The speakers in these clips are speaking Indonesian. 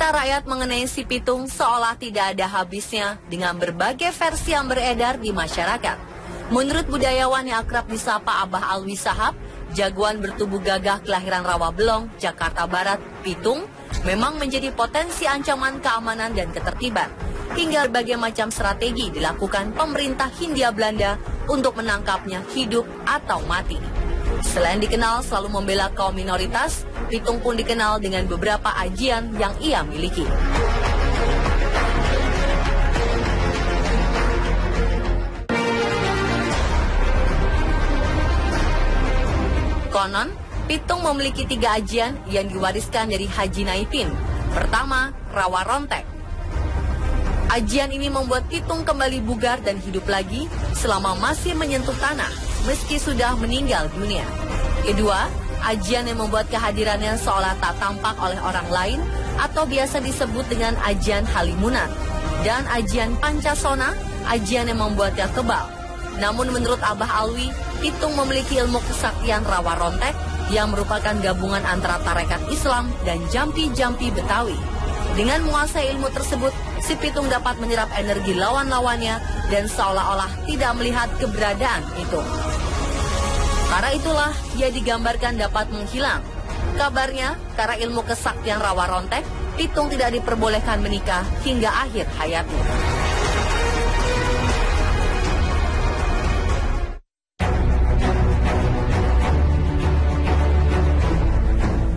Cerita rakyat mengenai si Pitung seolah tidak ada habisnya dengan berbagai versi yang beredar di masyarakat. Menurut budayawan yang akrab disapa Abah Alwi Sahab, jagoan bertubuh gagah kelahiran Rawabelong, Jakarta Barat, Pitung, memang menjadi potensi ancaman keamanan dan ketertiban. Hingga berbagai macam strategi dilakukan pemerintah Hindia Belanda untuk menangkapnya hidup atau mati. Selain dikenal selalu membela kaum minoritas, Pitung pun dikenal dengan beberapa ajian yang ia miliki. Konon, Pitung memiliki 3 ajian yang diwariskan dari Haji Naipin. Pertama, Rawa Rontek. Ajian ini membuat Pitung kembali bugar dan hidup lagi selama masih menyentuh tanah, meski sudah meninggal dunia. Kedua, ajian yang membuat kehadirannya seolah tak tampak oleh orang lain atau biasa disebut dengan ajian halimunan. Dan ajian Pancasona, ajian yang membuatnya kebal. Namun menurut Abah Alwi, Pitung memiliki ilmu kesaktian Rawa Rontek yang merupakan gabungan antara tarekat Islam dan jampi-jampi Betawi. Dengan menguasai ilmu tersebut, si Pitung dapat menyerap energi lawan-lawannya dan seolah-olah tidak melihat keberadaan Pitung. Karena itulah ia digambarkan dapat menghilang. Kabarnya, karena ilmu kesaktian Rawa Rontek, Pitung tidak diperbolehkan menikah hingga akhir hayatnya.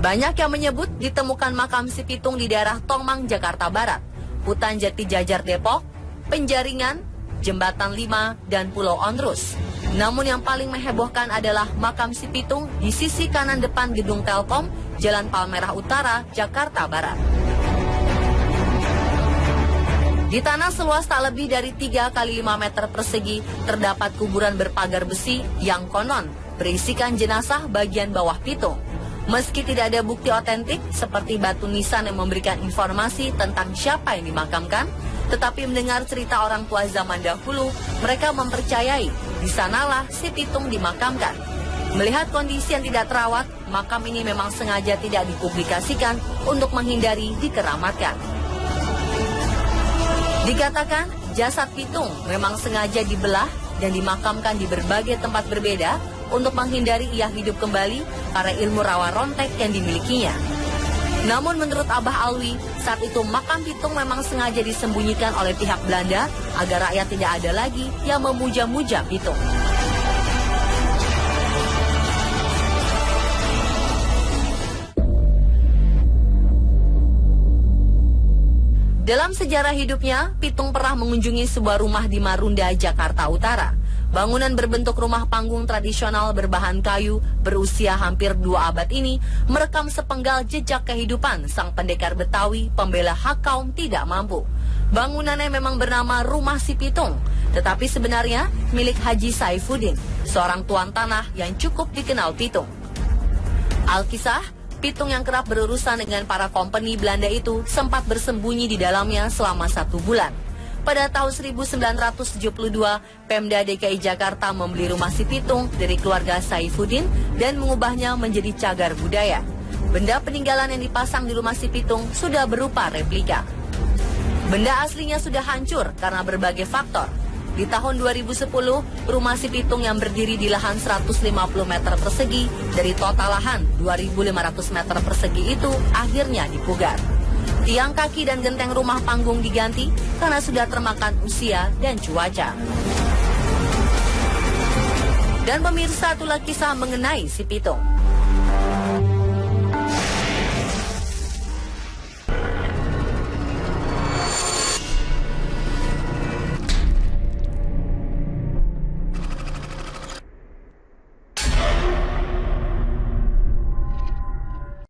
Banyak yang menyebut ditemukan makam si Pitung di daerah Tomang, Jakarta Barat, Hutan Jati Jajar Depok, Penjaringan, Jembatan 5, dan Pulau Ondrus. Namun yang paling menghebohkan adalah makam si Pitung di sisi kanan depan gedung Telkom, Jalan Palmerah Utara, Jakarta Barat. Di tanah seluas tak lebih dari 3 kali 5 meter persegi, terdapat kuburan berpagar besi yang konon berisikan jenazah bagian bawah Pitung. Meski tidak ada bukti otentik seperti batu nisan yang memberikan informasi tentang siapa yang dimakamkan, tetapi mendengar cerita orang tua zaman dahulu, mereka mempercayai di sanalah si Pitung dimakamkan. Melihat kondisi yang tidak terawat, makam ini memang sengaja tidak dipublikasikan untuk menghindari dikeramatkan. Dikatakan jasad Pitung memang sengaja dibelah dan dimakamkan di berbagai tempat berbeda untuk menghindari ia hidup kembali karena ilmu Rawa Rontek yang dimilikinya. Namun menurut Abah Alwi, saat itu makam Pitung memang sengaja disembunyikan oleh pihak Belanda agar rakyat tidak ada lagi yang memuja-muja Pitung. Dalam sejarah hidupnya, Pitung pernah mengunjungi sebuah rumah di Marunda, Jakarta Utara. Bangunan berbentuk rumah panggung tradisional berbahan kayu berusia hampir 2 abad ini merekam sepenggal jejak kehidupan sang pendekar Betawi pembela hak kaum tidak mampu. Bangunannya memang bernama Rumah Si Pitung, tetapi sebenarnya milik Haji Saifuddin, seorang tuan tanah yang cukup dikenal Pitung. Alkisah, Pitung yang kerap berurusan dengan para kompeni Belanda itu sempat bersembunyi di dalamnya selama 1 bulan. Pada tahun 1972, Pemda DKI Jakarta membeli rumah si Pitung dari keluarga Saifuddin dan mengubahnya menjadi cagar budaya. Benda peninggalan yang dipasang di rumah si Pitung sudah berupa replika. Benda aslinya sudah hancur karena berbagai faktor. Di tahun 2010, rumah si Pitung yang berdiri di lahan 150 meter persegi dari total lahan 2.500 meter persegi itu akhirnya dipugar. Tiang kaki dan genteng rumah panggung diganti karena sudah termakan usia dan cuaca. Dan pemirsa, itulah kisah mengenai si Pitung.